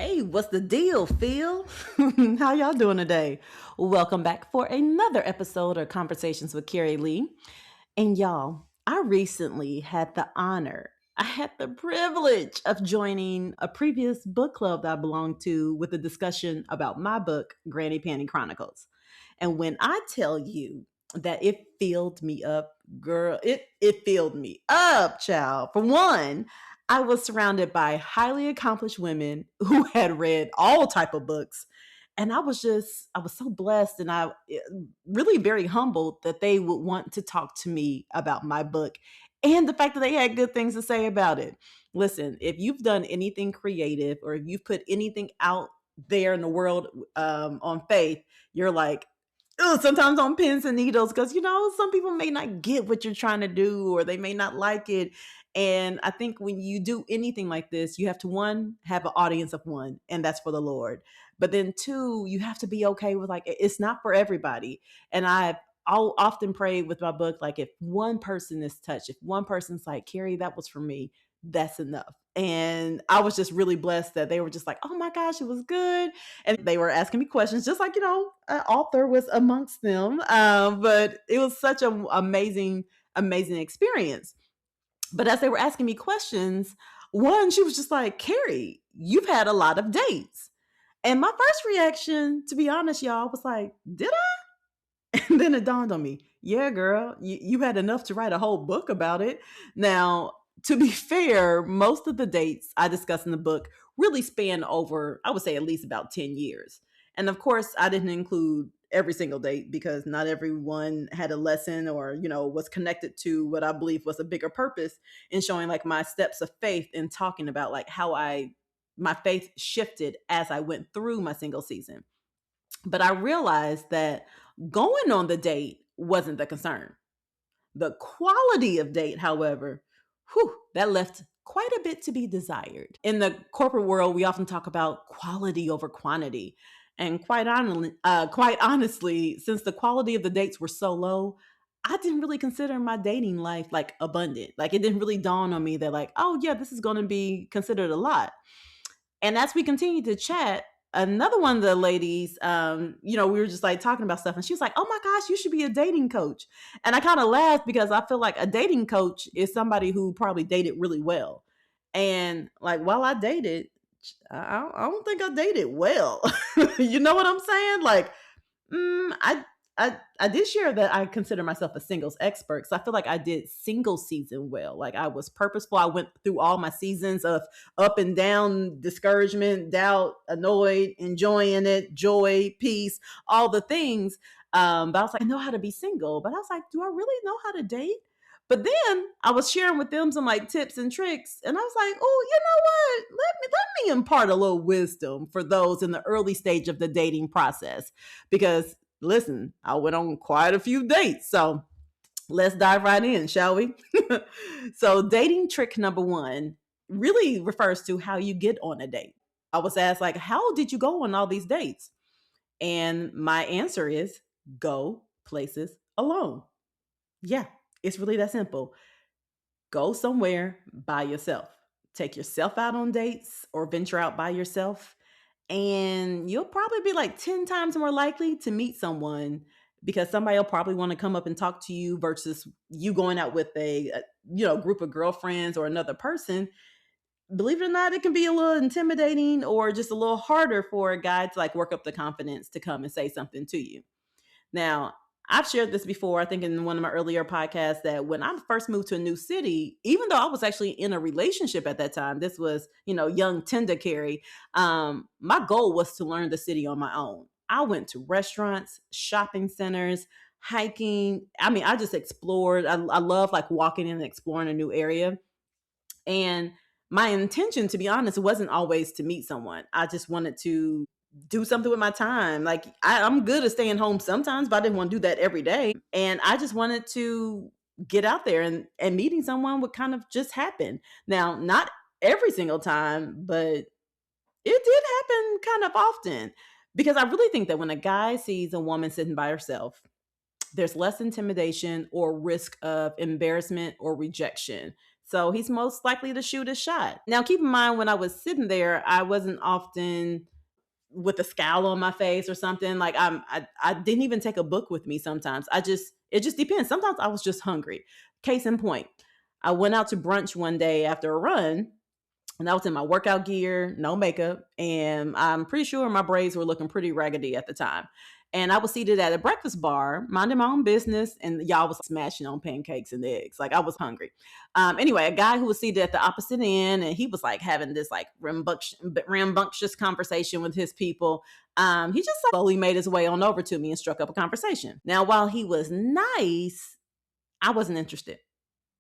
Hey, what's the deal, Phil? How y'all doing today? Welcome back for another episode of Conversations with Carrie Lea. And y'all, I recently had the honor, I had the privilege of joining a previous book club that I belonged to with a discussion about my book, Granny Panty Chronicles. And when I tell you that it filled me up, girl, it filled me up, child. For one, I was surrounded by highly accomplished women who had read all type of books. And I was so blessed and I really very humbled that they would want to talk to me about my book and the fact that they had good things to say about it. Listen, if you've done anything creative or if you've put anything out there in the world on faith, you're like, sometimes on pins and needles because some people may not get what you're trying to do or they may not like it. And I think when you do anything like this, you have to one have an audience of one, and that's for the Lord. But then two, you have to be okay with like it's not for everybody. And I'll often pray with my book, like if one person is touched, if one person's like, Carrie, that was for me, that's enough. And I was just really blessed that they were just like, oh my gosh, it was good. And they were asking me questions, just like, an author was amongst them. But it was such an amazing, amazing experience. But as they were asking me questions, one, she was just like, Carrie, you've had a lot of dates. And my first reaction, to be honest, y'all, was like, did I? And then it dawned on me, yeah, girl, you had enough to write a whole book about it. Now, to be fair, most of the dates I discuss in the book really span over, I would say, at least about 10 years. And of course, I didn't include every single date because not everyone had a lesson or, was connected to what I believe was a bigger purpose in showing like my steps of faith and talking about like how my faith shifted as I went through my single season. But I realized that going on the date wasn't the concern. The quality of date, however, that left quite a bit to be desired. In the corporate world, we often talk about quality over quantity. And quite honestly, since the quality of the dates were so low, I didn't really consider my dating life like abundant. Like it didn't really dawn on me that like, oh yeah, this is going to be considered a lot. And as we continued to chat, another one of the ladies, we were just like talking about stuff, and she was like, "Oh my gosh, you should be a dating coach." And I kind of laughed because I feel like a dating coach is somebody who probably dated really well. And like while I dated, I don't think I dated well. You know what I'm saying? Like I did share that I consider myself a singles expert. So I feel like I did single season well. Like I was purposeful. I went through all my seasons of up and down, discouragement, doubt, annoyed, enjoying it, joy, peace, all the things. But I was like, I know how to be single. But I was like, do I really know how to date? But then I was sharing with them some like tips and tricks, and I was like, "Oh, you know what? Let me impart a little wisdom for those in the early stage of the dating process, because listen, I went on quite a few dates. So let's dive right in, shall we?" So, dating trick number one really refers to how you get on a date. I was asked, like, how did you go on all these dates? And my answer is go places alone. Yeah, it's really that simple. Go somewhere by yourself. Take yourself out on dates or venture out by yourself, and you'll probably be like 10 times more likely to meet someone because somebody will probably want to come up and talk to you versus you going out with a group of girlfriends or another person. Believe it or not, it can be a little intimidating or just a little harder for a guy to like work up the confidence to come and say something to you. Now, I've shared this before, I think in one of my earlier podcasts, that when I first moved to a new city, even though I was actually in a relationship at that time, this was, young tender Carrie, my goal was to learn the city on my own. I went to restaurants, shopping centers, hiking. I mean, I just explored. I love like walking and exploring a new area. And my intention, to be honest, wasn't always to meet someone. I just wanted to do something with my time. Like I'm good at staying home sometimes, but I didn't want to do that every day. And I just wanted to get out there and meeting someone would kind of just happen. Now, not every single time, but it did happen kind of often because I really think that when a guy sees a woman sitting by herself there's less intimidation or risk of embarrassment or rejection. So he's most likely to shoot his shot. Now, keep in mind, when I was sitting there, I wasn't often with a scowl on my face or something. Like I didn't even take a book with me sometimes. It just depends. Sometimes I was just hungry. Case in point, I went out to brunch one day after a run, and I was in my workout gear, no makeup, and I'm pretty sure my braids were looking pretty raggedy at the time. And I was seated at a breakfast bar, minding my own business, and y'all was smashing on pancakes and eggs. Like I was hungry. Anyway, a guy who was seated at the opposite end, and he was like having this like rambunctious conversation with his people. He just like, slowly made his way on over to me and struck up a conversation. Now, while he was nice, I wasn't interested.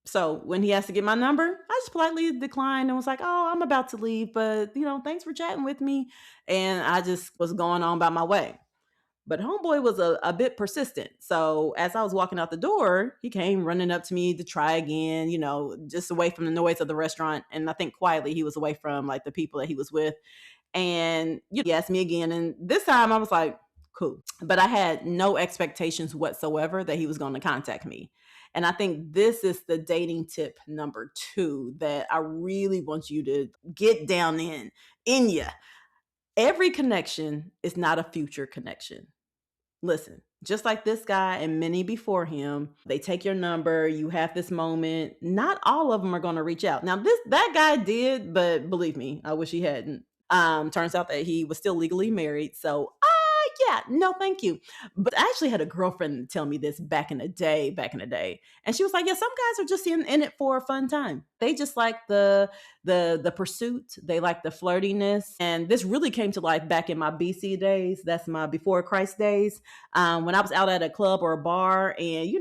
So when he asked to get my number, I just politely declined and was like, "Oh, I'm about to leave, but thanks for chatting with me." And I just was going on by my way. But homeboy was a bit persistent. So as I was walking out the door, he came running up to me to try again, just away from the noise of the restaurant. And I think quietly he was away from like the people that he was with. And he asked me again. And this time I was like, cool. But I had no expectations whatsoever that he was going to contact me. And I think this is the dating tip number 2 that I really want you to get down in you. Every connection is not a future connection. Listen, just like this guy and many before him, they take your number, you have this moment. Not all of them are going to reach out. Now, that guy did, but believe me, I wish he hadn't. Turns out that he was still legally married. So, yeah, no, thank you. But I actually had a girlfriend tell me this back in the day. And she was like, yeah, some guys are just in it for a fun time. They just like the pursuit. They like the flirtiness. And this really came to life back in my BC days. That's my before Christ days. When I was out at a club or a bar and,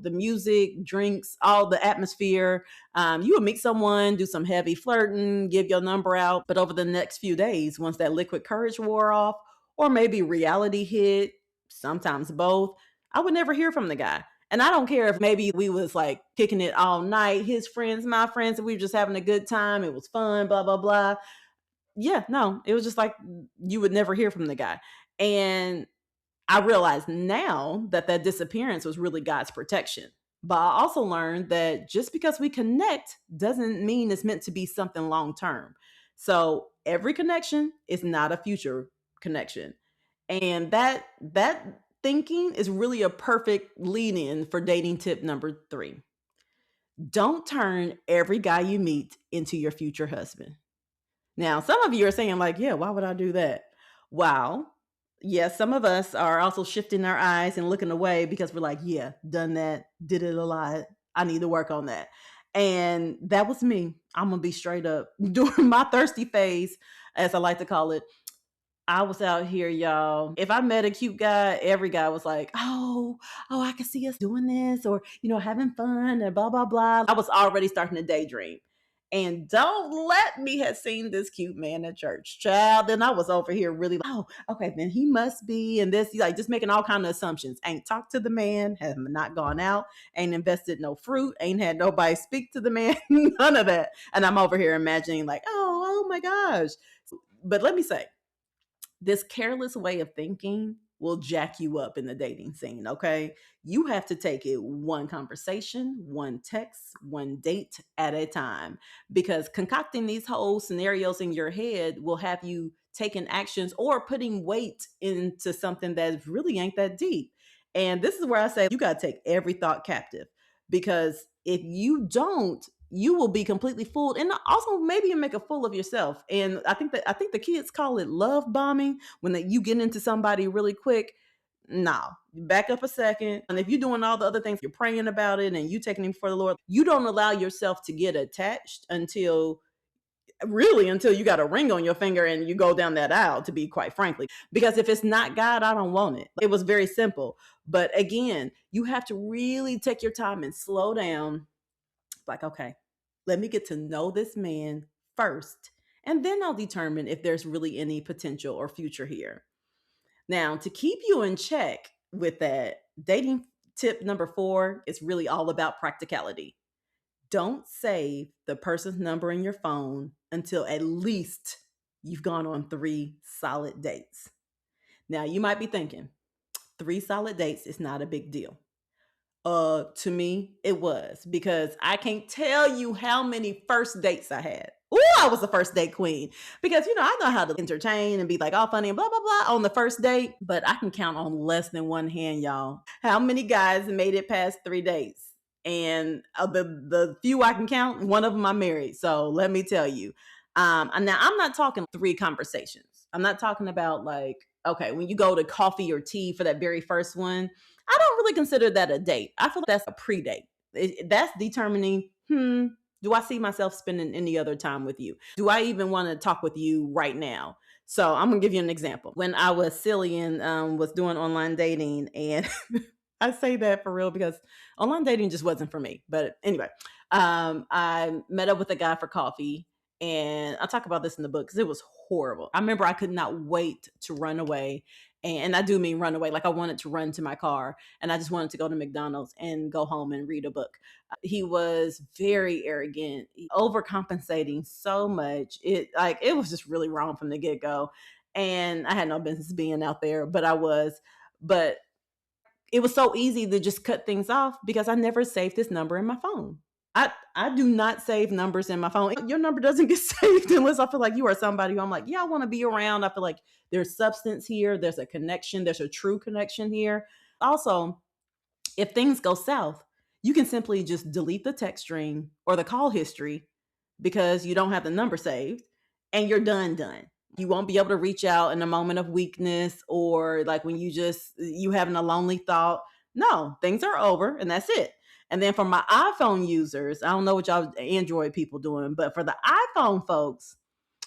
the music, drinks, all the atmosphere, you would meet someone, do some heavy flirting, give your number out. But over the next few days, once that liquid courage wore off, or maybe reality hit, sometimes both, I would never hear from the guy. And I don't care if maybe we was like kicking it all night, his friends, my friends, and we were just having a good time. It was fun, blah, blah, blah. Yeah, no, it was just like you would never hear from the guy. And I realize now that that disappearance was really God's protection. But I also learned that just because we connect doesn't mean it's meant to be something long term. So every connection is not a future connection. And that thinking is really a perfect lead in for dating tip number 3. Don't turn every guy you meet into your future husband. Now, some of you are saying, like, yeah, why would I do that? Wow. Yes, some of us are also shifting our eyes and looking away because we're like, yeah, done that, did it a lot. I need to work on that. And that was me. I'm going to be straight up. During my thirsty phase, as I like to call it, I was out here, y'all. If I met a cute guy, every guy was like, I can see us doing this or, having fun and blah, blah, blah. I was already starting to daydream. And don't let me have seen this cute man at church. Child, then I was over here really like, okay, then he must be. And this, like, just making all kind of assumptions. Ain't talked to the man, have not gone out, ain't invested no fruit, ain't had nobody speak to the man, none of that. And I'm over here imagining like, oh my gosh. But let me say, this careless way of thinking will jack you up in the dating scene, okay? You have to take it one conversation, one text, one date at a time because concocting these whole scenarios in your head will have you taking actions or putting weight into something that really ain't that deep. And this is where I say you got to take every thought captive because if you don't, you will be completely fooled and also maybe you make a fool of yourself. And I think the kids call it love bombing when you get into somebody really quick. No, back up a second. And if you're doing all the other things, you're praying about it and you taking him before the Lord, you don't allow yourself to get attached until you got a ring on your finger and you go down that aisle, to be quite frankly. Because if it's not God, I don't want it. It was very simple. But again, you have to really take your time and slow down. Like, okay, let me get to know this man first, and then I'll determine if there's really any potential or future here. Now, to keep you in check with that, dating tip number 4 is really all about practicality. Don't save the person's number in your phone until at least you've gone on 3 solid dates. Now, you might be thinking, 3 solid dates is not a big deal. To me, it was because I can't tell you how many first dates I had. Ooh, I was a first date queen because I know how to entertain and be like all funny and blah blah blah on the first date, but I can count on less than one hand, y'all, how many guys made it past 3 dates. And the few I can count, one of them I'm married. So let me tell you, and now I'm not talking 3 conversations. I'm not talking about like, okay, when you go to coffee or tea for that very first one, I don't really consider that a date. I feel like that's a pre-date. That's determining, do I see myself spending any other time with you? Do I even want to talk with you right now? So I'm gonna give you an example. When I was silly and was doing online dating, and I say that for real because online dating just wasn't for me. But anyway, I met up with a guy for coffee, and I talk about this in the book because it was horrible. I remember I could not wait to run away, and I do mean run away. Like I wanted to run to my car, and I just wanted to go to McDonald's and go home and read a book. He was very arrogant, overcompensating so much. It was just really wrong from the get go, and I had no business being out there, but I was. But it was so easy to just cut things off because I never saved this number in my phone. I do not save numbers in my phone. Your number doesn't get saved unless I feel like you are somebody who I'm like, yeah, I want to be around. I feel like there's substance here, there's a connection, there's a true connection here. Also, if things go south, you can simply just delete the text string or the call history because you don't have the number saved and you're done. You won't be able to reach out in a moment of weakness or like when you having a lonely thought. No, things are over and that's it. And then for my iPhone users, I don't know what y'all Android people doing, but for the iPhone folks,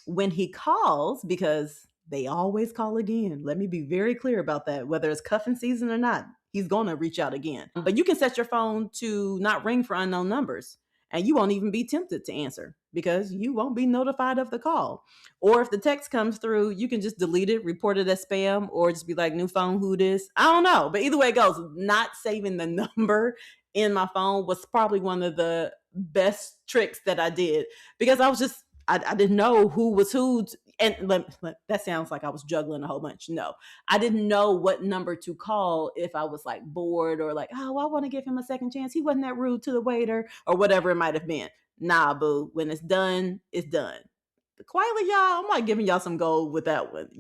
when he calls, because they always call again. Let me be very clear about that. Whether it's cuffing season or not, he's going to reach out again. But you can set your phone to not ring for unknown numbers, and you won't even be tempted to answer because you won't be notified of the call. Or if the text comes through, you can just delete it, report it as spam, or just be like, new phone, who this? I don't know. But either way it goes, not saving the number in my phone was probably one of the best tricks that I did because I didn't know who was who. That sounds like I was juggling a whole bunch. No, I didn't know what number to call if I was like bored or like, oh, I want to give him a second chance. He wasn't that rude to the waiter or whatever it might have been. Nah, boo. When it's done, it's done. Quietly, y'all, I'm like giving y'all some gold with that one.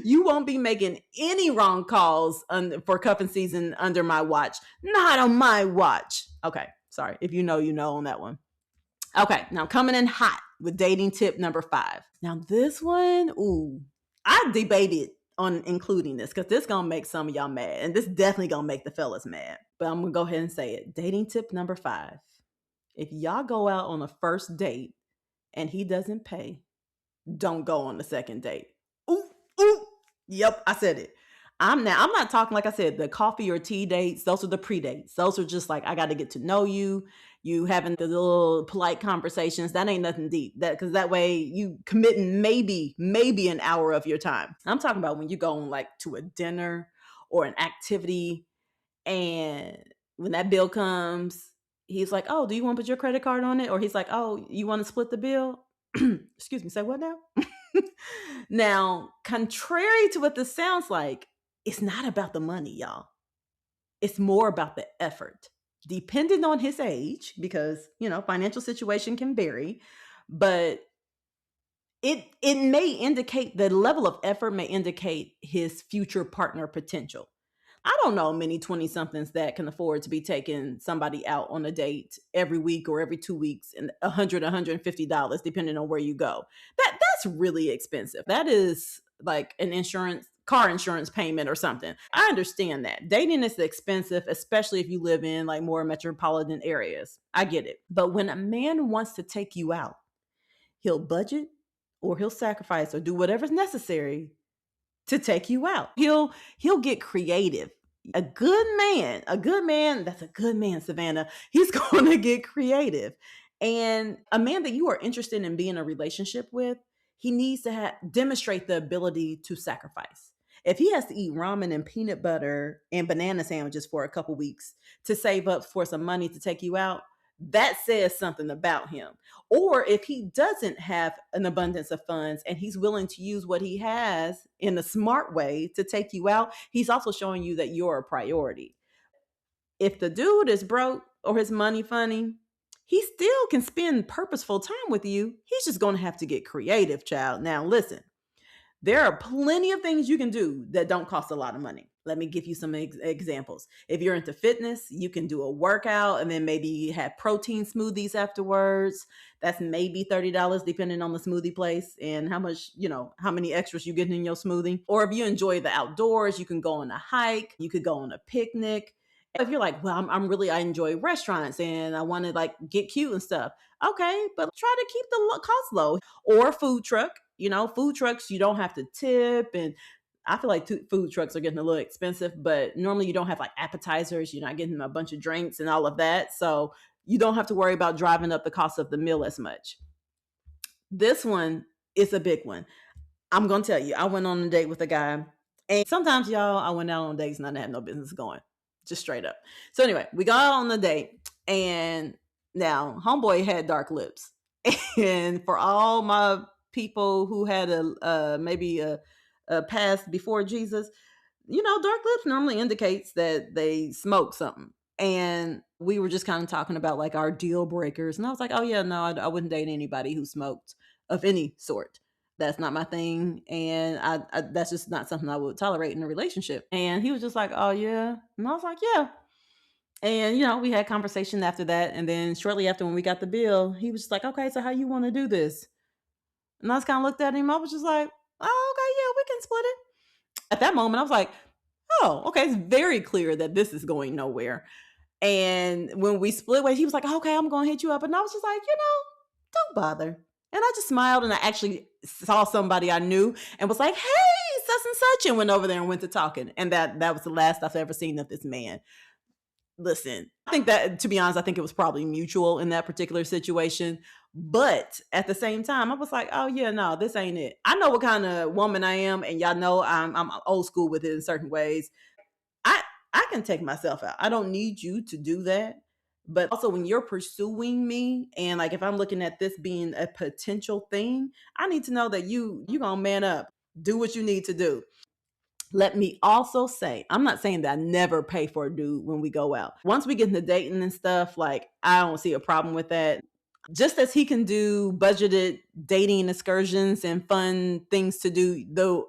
You won't be making any wrong calls for cuffing season under my watch. Not on my watch. Okay, sorry. If you know on that one. Okay, now coming in hot with dating tip number 5. Now this one, ooh, I debated on including this because this gonna make some of y'all mad, and this definitely gonna make the fellas mad. But I'm gonna go ahead and say it. Dating tip number 5: if y'all go out on a first date and he doesn't pay, don't go on the second date. Ooh, ooh. Yep, I said it. I'm not talking like I said, the coffee or tea dates, those are the pre-dates. Those are just like I got to get to know you. You having the little polite conversations. That ain't nothing deep. That because that way you committing maybe an hour of your time. I'm talking about when you go on like to a dinner or an activity and when that bill comes, he's like, "Oh, do you want to put your credit card on it?" Or he's like, "Oh, you want to split the bill?" Excuse me, say what now? Now, contrary to what this sounds like, it's not about the money, y'all. It's more about the effort. Depending on his age, because financial situation can vary, but it may indicate the level of effort may indicate his future partner potential. I don't know many 20 somethings that can afford to be taking somebody out on a date every week or every 2 weeks and $150 depending on where you go. That's really expensive. That is like an car insurance payment or something. I understand that. Dating is expensive, especially if you live in like more metropolitan areas. I get it. But when a man wants to take you out, he'll budget or he'll sacrifice or do whatever's necessary to take you out. He'll get creative. That's a good man, Savannah. He's going to get creative. And a man that you are interested in being in a relationship with, he needs to demonstrate the ability to sacrifice. If he has to eat ramen and peanut butter and banana sandwiches for a couple weeks to save up for some money to take you out, that says something about him. Or if he doesn't have an abundance of funds and he's willing to use what he has in a smart way to take you out, he's also showing you that you're a priority. If the dude is broke or his money funny, he still can spend purposeful time with you. He's just going to have to get creative, child. Now, listen, there are plenty of things you can do that don't cost a lot of money. Let me give you some examples. If you're into fitness, you can do a workout and then maybe have protein smoothies afterwards. That's maybe $30 depending on the smoothie place and how much, how many extras you get in your smoothie. Or if you enjoy the outdoors, you can go on a hike, you could go on a picnic. If you're like, well, I enjoy restaurants and I want to like get cute and stuff. Okay, but try to keep the cost low. Or food truck. Food trucks, you don't have to tip. And I feel like food trucks are getting a little expensive, but normally you don't have like appetizers. You're not getting a bunch of drinks and all of that. So you don't have to worry about driving up the cost of the meal as much. This one is a big one. I'm going to tell you, I went on a date with a guy. And sometimes, y'all, I went out on dates and I had no business going. Just straight up. So anyway, we got on the date. And now, homeboy had dark lips. And for all my people who had maybe a past before Jesus, dark lips normally indicates that they smoke something. And we were just kind of talking about like our deal breakers. And I was like, oh, yeah, no, I wouldn't date anybody who smoked of any sort. That's not my thing. And that's just not something I would tolerate in a relationship. And he was just like, oh, yeah. And I was like, yeah. And, we had conversation after that. And then shortly after when we got the bill, he was just like, okay, so how you want to do this? And I just kind of looked at him. I was just like, oh, okay, yeah, we can split it. At that moment, I was like, oh, okay, it's very clear that this is going nowhere. And when we split ways, he was like, okay, I'm going to hit you up. And I was just like, don't bother. And I just smiled and I actually saw somebody I knew and was like, hey, such and such, and went over there and went to talking. And that was the last I've ever seen of this man. Listen, I think that, to be honest, I think it was probably mutual in that particular situation. But at the same time, I was like, oh, yeah, no, this ain't it. I know what kind of woman I am. And y'all know I'm old school with it in certain ways. I can take myself out. I don't need you to do that. But also when you're pursuing me and like if I'm looking at this being a potential thing, I need to know that you gonna man up, do what you need to do. Let me also say, I'm not saying that I never pay for a dude when we go out. Once we get into dating and stuff, like I don't see a problem with that. Just as he can do budgeted dating excursions and fun things to do, the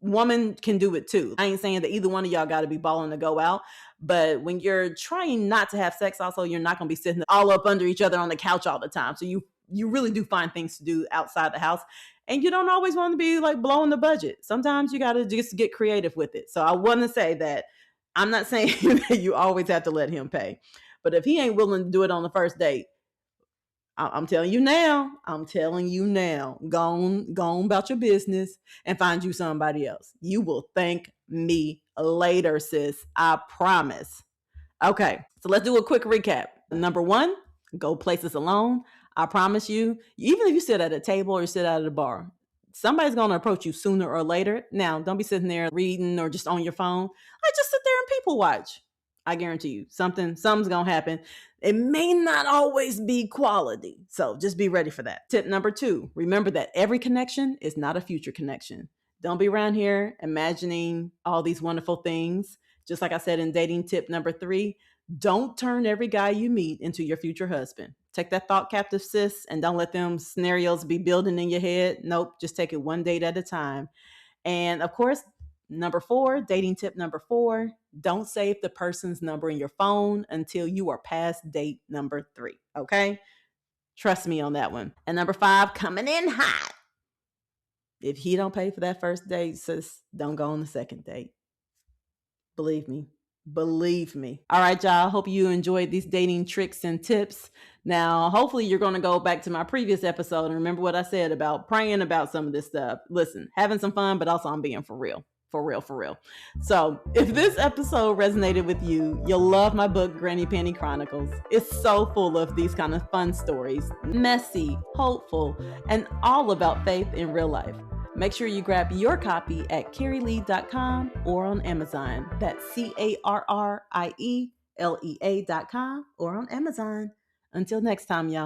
woman can do it too. I ain't saying that either one of y'all got to be balling to go out, but when you're trying not to have sex, also you're not going to be sitting all up under each other on the couch all the time. So you really do find things to do outside the house. And you don't always want to be like blowing the budget. Sometimes you got to just get creative with it. So I want to say that I'm not saying that you always have to let him pay. But if he ain't willing to do it on the first date, I'm telling you now, go on about your business and find you somebody else. You will thank me later, sis. I promise. Okay, so let's do a quick recap. Number 1, go places alone. I promise you, even if you sit at a table or you sit at a bar, somebody's going to approach you sooner or later. Now, don't be sitting there reading or just on your phone. Like, just sit there and people watch. I guarantee you, something's going to happen. It may not always be quality. So just be ready for that. Tip number 2, remember that every connection is not a future connection. Don't be around here imagining all these wonderful things. Just like I said in dating tip number 3, don't turn every guy you meet into your future husband. Take that thought captive, sis, and don't let them scenarios be building in your head. Nope, just take it one date at a time. And of course, number 4, dating tip number 4, don't save the person's number in your phone until you are past date number 3. Okay? Trust me on that one. And number 5, coming in hot. If he don't pay for that first date, sis, don't go on the second date. Believe me. All right, y'all. Hope you enjoyed these dating tricks and tips. Now, hopefully you're going to go back to my previous episode and remember what I said about praying about some of this stuff. Listen, having some fun, but also I'm being for real. So if this episode resonated with you, you'll love my book, Granny Panty Chronicles. It's so full of these kind of fun stories, messy, hopeful, and all about faith in real life. Make sure you grab your copy at carrielea.com or on Amazon. That's CarrieLea.com or on Amazon. Until next time, y'all.